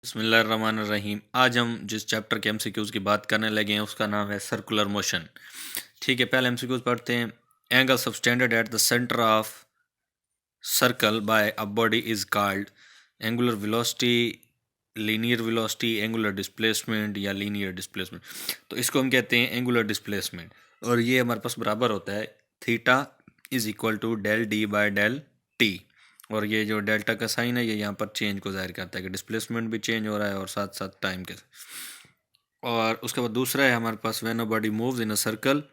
बिस्मिल्लाहिर्रहमानिर्रहीम। आज हम जिस चैप्टर के एमसीक्यूज़ की बात करने लगे हैं उसका नाम है सर्कुलर मोशन। ठीक है, पहले एमसीक्यूज़ पढ़ते हैं। Angle subtended at the centre of circle by a body is called angular velocity, linear velocity, angular displacement या लीनियर डिस्प्लेसमेंट। तो इसको हम कहते हैं एंगुलर डिस्प्लेसमेंट, और ये हमारे पास बराबर होता है theta is equal to del d by del t. और ये जो डेल्टा का साइन है ये यहाँ पर चेंज को जाहिर करता है कि डिस्प्लेसमेंट भी चेंज हो रहा है और साथ साथ टाइम के। और उसके बाद दूसरा है हमारे पास when a body moves in a circle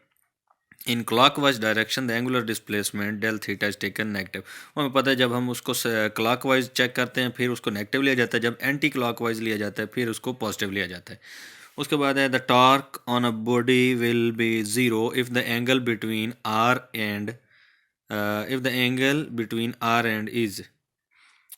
in clockwise direction the angular displacement del theta is taken negative. हमें पता है जब हम उसको क्लॉकवाइज चेक करते हैं फिर उसको नेगेटिव लिया जाता है, जब एंटी क्लॉकवाइज लिया जाता है फिर उसको पॉजिटिव लिया जाता है। उसके बाद है the torque on a body will be zero if the angle between r and is,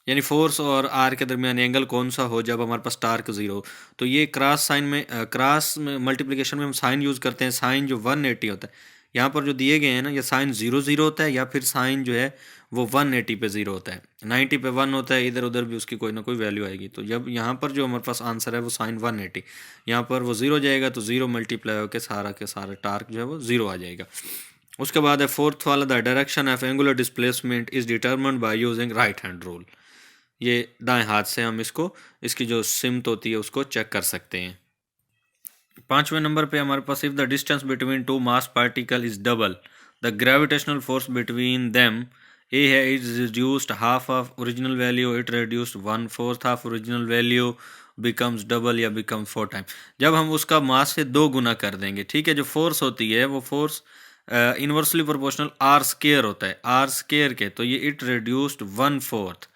यानी फोर्स और आर के दरमियान एंगल कौन सा हो जब हमारे पास टार्क ज़ीरो। तो ये क्रॉस साइन में क्रॉस में मल्टीप्लिकेशन में हम साइन यूज़ करते हैं। साइन जो 180 होता है, यहाँ पर जो दिए गए हैं ना, ये साइन 0 0 होता है या फिर साइन जो है वो 180 पे 0 होता है, 90 पे 1 होता है। इधर उधर भी उसकी कोई ना कोई वैल्यू आएगी। तो जब यहाँ पर जो हमारे पास आंसर है वो साइन 180, यहाँ पर वो 0 जाएगा तो 0 मल्टीप्लाई होकर सारा के सारा टार्क जो है वो 0 आ जाएगा। उसके बाद है फोर्थ वाला, the direction of angular displacement is determined by using right hand rule. ये दाएं हाथ से हम इसकी जो सिमत होती है उसको चेक कर सकते हैं। पांचवें नंबर पे हमारे पास if the distance between two mass particle is double the gravitational force between them a है is reduced half of original value, it reduced 1/4 of original value, becomes double या बिकम 4 टाइम। जब हम उसका मास से 2 गुना कर देंगे, ठीक है, जो फोर्स होती है वो force inversely proportional r square होता है, आर स्केयर के। तो ये इट रिड्यूस्ड 1/4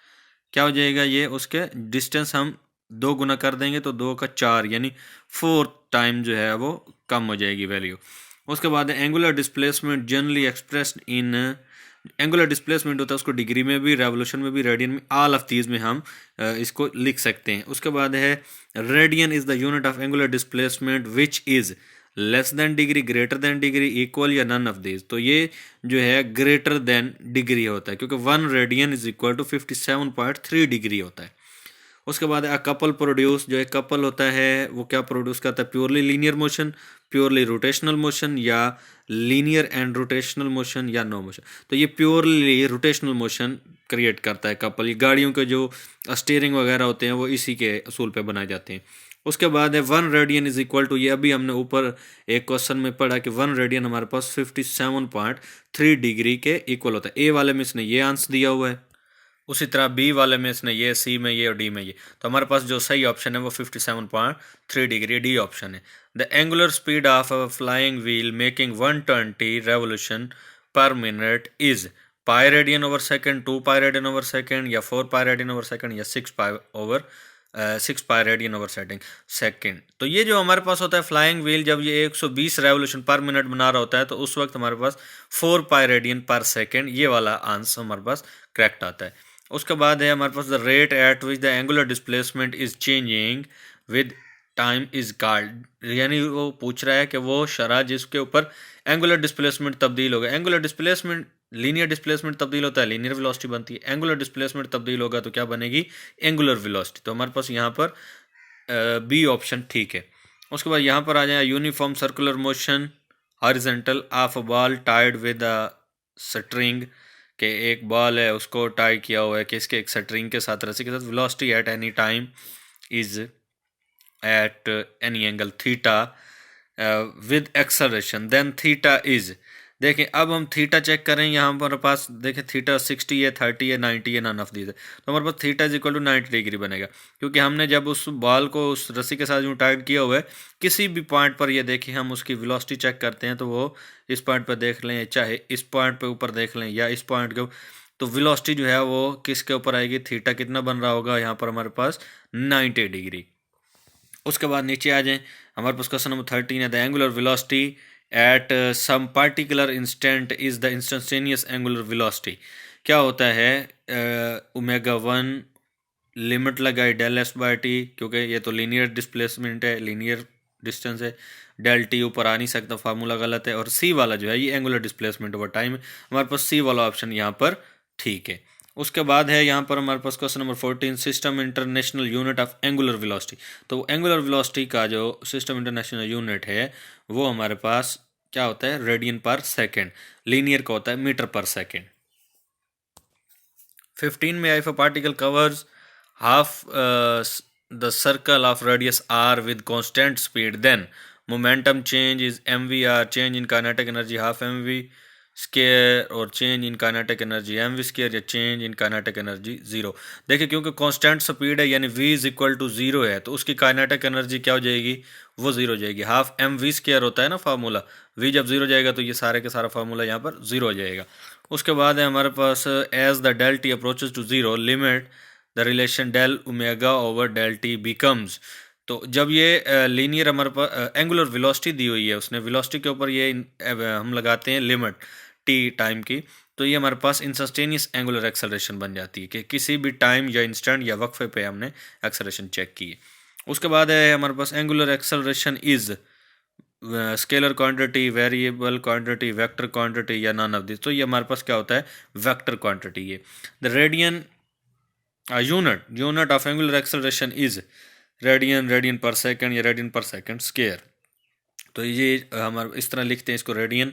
क्या हो जाएगा, ये उसके डिस्टेंस हम 2 गुना कर देंगे तो 2 का 4 यानी 4 टाइम जो है वो कम हो जाएगी वैल्यू। उसके बाद angular displacement generally expressed in, angular displacement होता है उसको डिग्री में भी, रेवोल्यूशन में भी, रेडियन में, ऑल ऑफ दीज में हम इसको लिख सकते हैं। उसके बाद है radian is the unit of angular displacement which is less than degree, greater than degree, equal या नन ऑफ दीज। तो ये जो है ग्रेटर देन डिग्री होता है क्योंकि 1 radian is equal to 57.3 degree होता है। उसके बाद अ कपल प्रोड्यूस, जो एक कपल होता है वो क्या प्रोड्यूस करता है, purely linear motion, purely rotational motion या लीनियर एंड रोटेशनल मोशन या नो मोशन। तो ये प्योरली रोटेशनल मोशन क्रिएट करता है कपल। ये गाड़ियों के जो स्टीयरिंग वगैरह होते हैं वो इसी के असूल पे बनाए जाते हैं। उसके बाद है 1 रेडियन इज इक्वल टू, ये अभी हमने ऊपर एक क्वेश्चन में पढ़ा कि 1 रेडियन हमारे पास 57.3 डिग्री के इक्वल होता है। ए वाले में इसने ये आंसर दिया हुआ है, उसी तरह बी वाले में इसने ये, सी में ये और डी में ये। तो हमारे पास जो सही ऑप्शन है वो 57.3 डिग्री, डी ऑप्शन है। The angular speed of a flying wheel making 120 revolution पर minute is pi radian over second, 2 pi radian over second या 4 पाई रेडियन ओवर सेकेंड या 6 पाई रेडियन ओवर सेकेंड। तो ये जो हमारे पास होता है फ्लाइंग व्हील, जब ये 120 रेवोल्यूशन पर मिनट बना रहा होता है तो उस वक्त हमारे पास 4 पाई रेडियन पर सेकेंड, ये वाला आंसर हमारे पास करेक्ट आता है। उसके बाद है हमारे पास the rate at which the angular displacement is changing with time is called, यानी वो पूछ रहा है कि वो शरह जिसके ऊपर एंगुलर डिस्प्लेसमेंट तब्दील होगा। एंगुलर डिस्प्लेसमेंट, लीनियर डिस्प्लेसमेंट तब्दील होता है, लीनियर वेलोसिटी बनती है। एंगुलर डिस्प्लेसमेंट तब्दील होगा तो क्या बनेगी, एंगुलर वेलोसिटी। तो हमारे पास यहाँ पर बी ऑप्शन ठीक है। उसके बाद यहाँ पर आ जाए uniform circular motion horizontal of a ball tied with a string, के एक बॉल है उसको टाई किया हुआ है किसके, एक स्ट्रिंग के साथ, रस्सी के साथ। Velocity at any time is at any angle theta with acceleration then theta is, देखें अब हम थीटा चेक करें। यहाँ पर पास देखें थीटा 60 है, 30 है, 90 है, नन ऑफ दीज है। तो हमारे पास theta is equal to 90 degree बनेगा क्योंकि हमने जब उस बॉल को उस रस्सी के साथ जो टाइट किया हुआ है किसी भी पॉइंट पर, ये देखें हम उसकी वेलोसिटी चेक करते हैं तो वो इस पॉइंट पर देख लें, चाहे इस पॉइंट पर ऊपर देख लें या इस पॉइंट के, तो वेलोसिटी जो है वो किसके ऊपर आएगी, थीटा कितना बन रहा होगा यहाँ पर हमारे पास 90 डिग्री। उसके बाद नीचे आ जाएं, हमारे पास क्वेश्चन नंबर 13 है the angular velocity at some particular instant is the instantaneous angular velocity. क्या होता है, ओमेगा 1 लिमिट लगाई डेल एस बाई टी, क्योंकि ये तो लीनियर डिस्प्लेसमेंट है, लीनियर डिस्टेंस है, डेल टी ऊपर आ नहीं सकता, फार्मूला गलत है। और सी वाला जो है ये एंगुलर डिस्प्लेसमेंट ओवर टाइम है, हमारे पास सी वाला ऑप्शन यहाँ पर ठीक है। उसके बाद है यहाँ पर हमारे पास question number 14, system international unit of angular velocity. तो एंगुलर वेलोसिटी का जो सिस्टम इंटरनेशनल यूनिट है वो हमारे पास क्या होता है, रेडियन पर सेकेंड। लीनियर का होता है मीटर पर सेकेंड। 15 में if a particle covers half the circle of radius r with constant speed, then momentum change is mvr, change in kinetic energy half mv square, और change in kinetic energy M V square, या change in kinetic energy zero. देखिए क्योंकि constant speed है यानी v is equal to zero है, तो उसकी kinetic energy क्या हो जाएगी, वो जीरो हो जाएगी। हाफ एम वी स्केयर होता है ना फार्मूला, v जब जीरो जाएगा तो ये सारे के सारा फार्मूला यहाँ पर जीरो हो जाएगा। उसके बाद है हमारे पास as the del T approaches to zero limit the relation del omega over del T becomes. तो जब ये लीनियर हमारे पास एंगुलर वेलोसिटी दी हुई है, उसने वेलोसिटी के ऊपर ये हम लगाते हैं लिमिट टी टाइम की, तो ये हमारे पास इंस्टेंटेनियस एंगुलर एक्सेलरेशन बन जाती है कि किसी भी टाइम या इंस्टेंट या वक्फे पे हमने एक्सेलरेशन चेक की है। उसके बाद है हमारे पास angular acceleration is scalar quantity, variable quantity, vector quantity, या नॉन ऑफ दिस। तो ये हमारे पास क्या होता है, वेक्टर क्वांटिटी है। The radian unit of angular acceleration is radian per second या रेडियन पर सेकंड स्केयर। तो ये हमारे इस तरह लिखते हैं इसको, रेडियन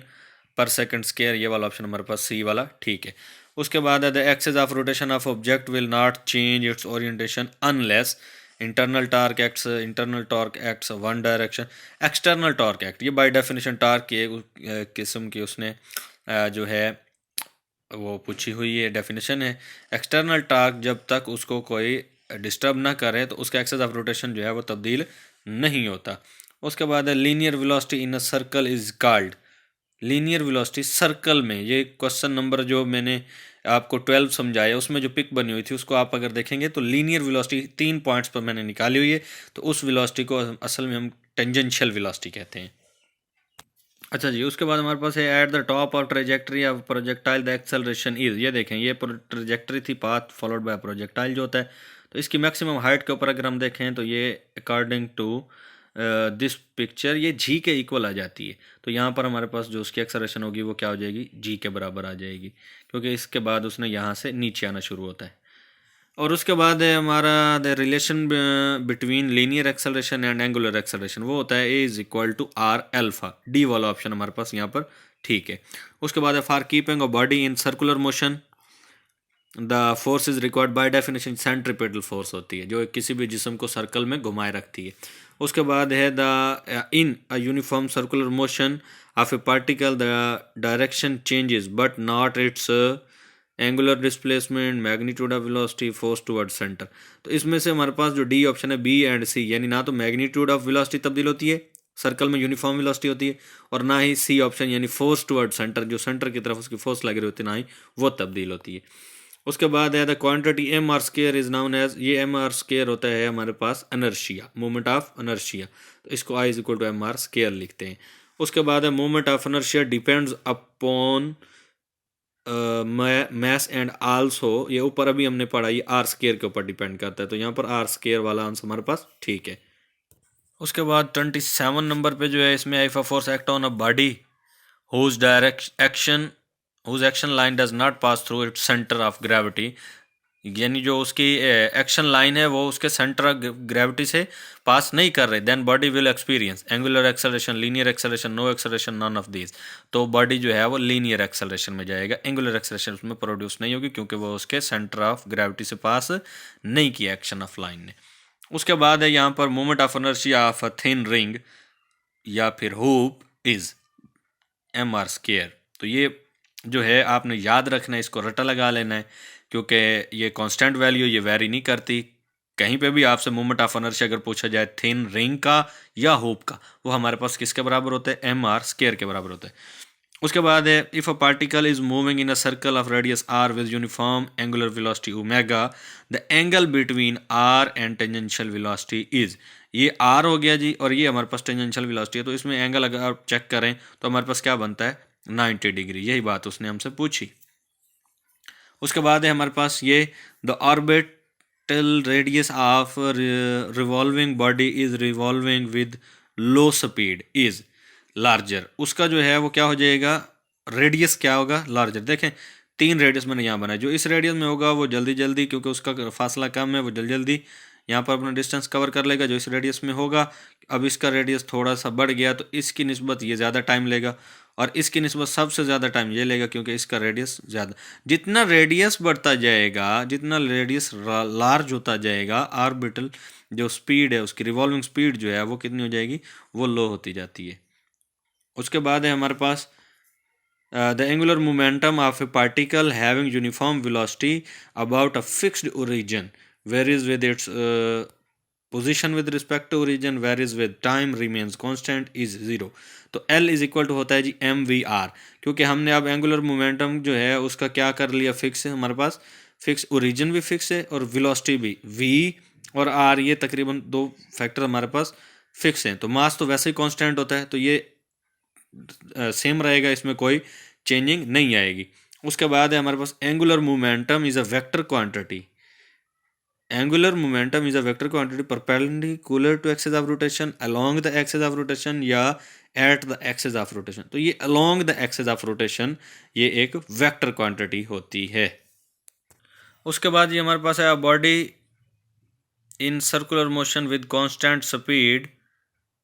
पर सेकंड स्केयर, ये वाला ऑप्शन हमारे पास सी वाला ठीक है। उसके बाद है the axis of rotation of object will not change it's orientation unless internal torque acts one direction. External torque act, ये बाय डेफिनेशन टॉर्क की एक किस्म की उसने जो है वो पूछी हुई है, डेफिनेशन है। एक्सटर्नल टॉर्क जब तक उसको कोई डिस्टर्ब ना करे तो उसका एक्सिस ऑफ रोटेशन जो है वो तब्दील नहीं होता। उसके बाद है linear velocity in a circle is called. Linear velocity circle में, ये क्वेश्चन नंबर जो मैंने आपको 12 समझाया उसमें जो पिक बनी हुई थी उसको आप अगर देखेंगे तो लीनियर वेलोसिटी 3 पॉइंट्स पर मैंने निकाली हुई है, तो उस वेलोसिटी को असल में हम टेंजेंशियल वेलोसिटी कहते हैं। अच्छा जी, उसके बाद हमारे पास है at the top of trajectory of projectile the acceleration is. ये देखें, ये ट्रेजेक्टरी थी पाथ फॉलोड बाय प्रोजेक्टाइल जो होता है, तो इसकी मैक्सिमम हाइट के ऊपर अगर हम देखें तो ये अकॉर्डिंग टू दिस पिक्चर ये जी के इक्वल आ जाती है। तो यहाँ पर हमारे पास जो उसकी एक्सेलरेशन होगी वो क्या हो जाएगी, जी के बराबर आ जाएगी, क्योंकि इसके बाद उसने यहाँ से नीचे आना शुरू होता है। और उसके बाद है हमारा the relation between linear acceleration and angular acceleration, वो होता है a is equal to r alpha. D वाला ऑप्शन हमारे पास यहाँ पर ठीक है। उसके बाद है for keeping a body in circular motion the force is required by definition centripetal force होती है, जो किसी भी जिस्म को सर्कल में घुमाए रखती है। उसके बाद है the in a uniform circular motion of A particle the direction changes but not it's angular displacement, magnitude of velocity, force toward centre. तो इसमें से हमारे पास जो डी ऑप्शन है बी एंड सी, यानी ना तो मैग्नीट्यूड ऑफ वेलोसिटी तब्दील होती है, सर्कल में यूनिफॉर्म वेलोसिटी होती है, और ना ही सी ऑप्शन यानी फोर्स टुवर्ड सेंटर, जो सेंटर की तरफ उसकी फोर्स लगी होती है, ना ही वो तब्दील होती है। उसके बाद है the quantity M are square is known as, ये एम आर स्केयर होता है हमारे पास इनर्शिया, मोमेंट ऑफ इनर्शिया, तो इसको I is equal to M are square लिखते हैं। उसके बाद है moment of inertia depends upon mass and also, ये ऊपर अभी हमने पढ़ा, ये आर स्केयर के ऊपर डिपेंड करता है, तो यहाँ पर आर स्केयर वाला आंसर हमारे पास ठीक है। उसके बाद 27 नंबर पे जो है इसमें if a force act on a body whose action line does not pass through its centre of gravity, यानी जो उसकी एक्शन लाइन है वो उसके सेंटर ऑफ ग्रेविटी से पास नहीं कर रहे, then body will experience angular acceleration, linear acceleration, no acceleration, none of these. तो बॉडी जो है वो लीनियर एक्सेलरेशन में जाएगा, एंगुलर एक्सेलरेशन उसमें प्रोड्यूस नहीं होगी क्योंकि वो उसके सेंटर ऑफ ग्रेविटी से पास नहीं किया एक्शन ऑफ लाइन ने। उसके बाद है यहाँ पर moment of inertia of a thin ring या फिर hoop is m are square. तो ये जो है आपने याद रखना है, इसको रटा लगा लेना है, क्योंकि ये कांस्टेंट वैल्यू ये वेरी नहीं करती। कहीं पे भी आपसे मोमेंट ऑफ इनर्शिया अगर पूछा जाए थिन रिंग का या होप का, वो हमारे पास किसके बराबर होता है, एम आर स्केयर के बराबर होता है। उसके बाद है if a particle is moving in a circle of radius r with uniform angular velocity omega, the angle between r and tangential velocity is, ये आर हो गया जी, और ये हमारे पास टेंजेंशियल वेलोसिटी है, तो इसमें एंगल अगर आप चेक करें तो हमारे पास क्या बनता है, 90 डिग्री। यही बात उसने हमसे पूछी। उसके बाद है हमारे पास ये the orbital radius of revolving body is revolving with low speed is larger. उसका जो है वो क्या हो जाएगा, रेडियस क्या होगा, लार्जर। देखें 3 रेडियस मैंने यहाँ बनाया। जो इस रेडियस में होगा वो जल्दी जल्दी, क्योंकि उसका फासला कम है, वो जल्दी जल्दी यहाँ पर अपना डिस्टेंस कवर कर लेगा। जो इस रेडियस में होगा, अब इसका रेडियस थोड़ा सा बढ़ गया तो इसकी निस्बत ये ज़्यादा टाइम लेगा, और इसकी निस्बत सबसे ज़्यादा टाइम ये लेगा क्योंकि इसका रेडियस ज़्यादा। जितना रेडियस बढ़ता जाएगा, जितना रेडियस लार्ज होता जाएगा, ऑर्बिटल जो स्पीड है, उसकी रिवॉल्विंग स्पीड जो है वो कितनी हो जाएगी, वो लो होती जाती है। उसके बाद है हमारे पास the angular momentum of a particle having uniform velocity about a fixed origin varies with its position with respect to origin varies with time remains constant is 0। तो L इज इक्वल टू होता है जी mvr, क्योंकि हमने अब angular momentum जो है उसका क्या कर लिया, फिक्स है हमारे पास, फिक्स ओरिजिन भी फिक्स है और वेलोसिटी भी, v और r ये तकरीबन दो फैक्टर हमारे पास फिक्स हैं। तो मास तो वैसे ही कांस्टेंट होता है, तो ये सेम रहेगा, इसमें कोई चेंजिंग नहीं आएगी। उसके बाद है हमारे पास angular momentum is a vector quantity. Angular momentum is a vector quantity perpendicular to axis of rotation, along the axis of rotation या at the axis of rotation. तो ये along the axis of rotation ये एक vector quantity होती है। उसके बाद ये हमारे पास है body in circular motion with constant speed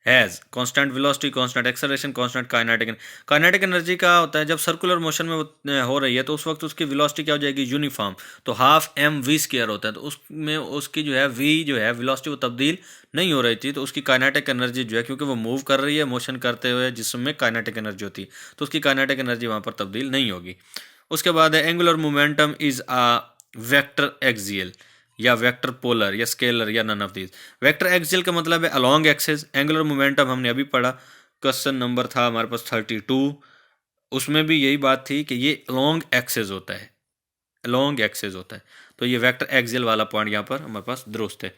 has constant velocity, constant acceleration, constant kinetic. Kinetic energy का होता है जब सर्कुलर मोशन में हो रही है तो उस वक्त उसकी वेलोसिटी क्या हो जाएगी, यूनिफॉर्म। तो हाफ एम वी स्क्वायर होता है, तो उसमें उसकी जो है वी जो है वेलोसिटी वो तब्दील नहीं हो रही थी, तो उसकी काइनेटिक एनर्जी जो है, क्योंकि वो मूव कर रही है मोशन करते हुए जिसमें काइनेटिक एनर्जी होती है, तो उसकी काइनेटिक एनर्जी वहाँ पर तब्दील नहीं होगी। उसके बाद है angular momentum is a vector axial या वेक्टर पोलर या स्केलर या none of these. Vector axial का मतलब है अलोंग एक्सिस। एंगुलर मोमेंटम हमने अभी पढ़ा, क्वेश्चन नंबर था हमारे पास 32, उसमें भी यही बात थी कि ये अलोंग एक्सिस होता है, अलोंग एक्सिस होता है। तो ये वेक्टर एक्सियल वाला पॉइंट यहाँ पर हमारे पास दुरुस्त है।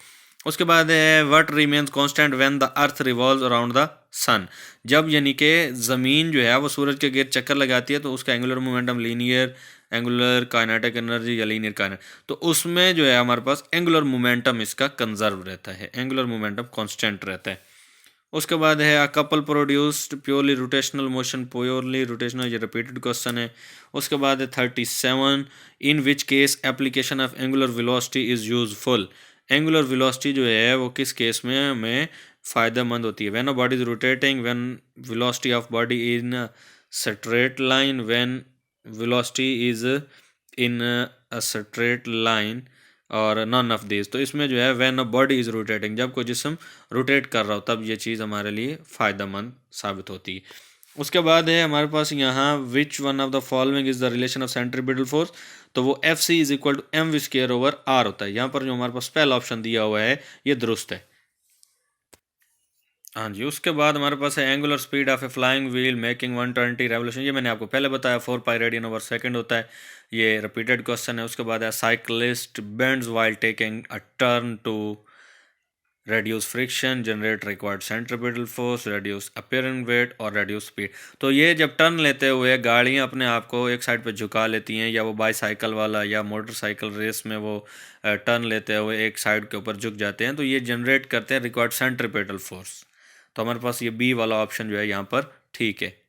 उसके बाद है what remains constant when the earth revolves around the sun. जब यानी कि ज़मीन जो है वो सूरज के गिर्द चक्कर लगाती है तो उसका angular momentum linear angular kinetic energy या लीनियर काइनेटिक, तो उसमें जो है हमारे पास एंगुलर मोमेंटम इसका कंजर्व रहता है, एंगुलर मोमेंटम कांस्टेंट रहता है। उसके बाद है a couple produced purely rotational motion, purely rotational, ये रिपीटेड क्वेश्चन है। उसके बाद है 37, in which case application of angular velocity is useful. Angular velocity जो है वो किस केस में हमें फ़ायदेमंद होती है, when a body is rotating, when velocity of body in a straight line, when velocity is in a straight line, और नन ऑफ दिस। तो इसमें जो है when a body is rotating, जब कोई जिस्म रोटेट कर रहा हो तब ये चीज़ हमारे लिए फ़ायदेमंद साबित होती है। उसके बाद है हमारे पास यहाँ which one of the following is the relation of centripetal force. तो वो F C is equal to m v square over r होता है। यहाँ पर जो हमारे पास पहला ऑप्शन दिया हुआ है ये दुरुस्त है। हाँ जी, उसके बाद हमारे पास है angular speed of A flying wheel making 120 revolution. ये मैंने आपको पहले बताया 4 पाई रेडियन ओवर सेकंड होता है, ये रिपीटेड क्वेश्चन है। उसके बाद है cyclist bends while taking a turn to reduce friction, generate required centripetal force, reduce apparent weight और reduce speed। तो ये जब टर्न लेते हुए गाड़ियाँ अपने आप को एक साइड पे झुका लेती हैं, या वो बाईसाइकिल वाला या मोटरसाइकिल रेस में वो टर्न लेते हुए एक साइड के ऊपर झुक जाते हैं, तो ये जनरेट करते हैं रिक्वायर्ड सेंट्रिपेटल फोर्स। तो हमारे पास ये बी वाला ऑप्शन जो है यहाँ पर ठीक है।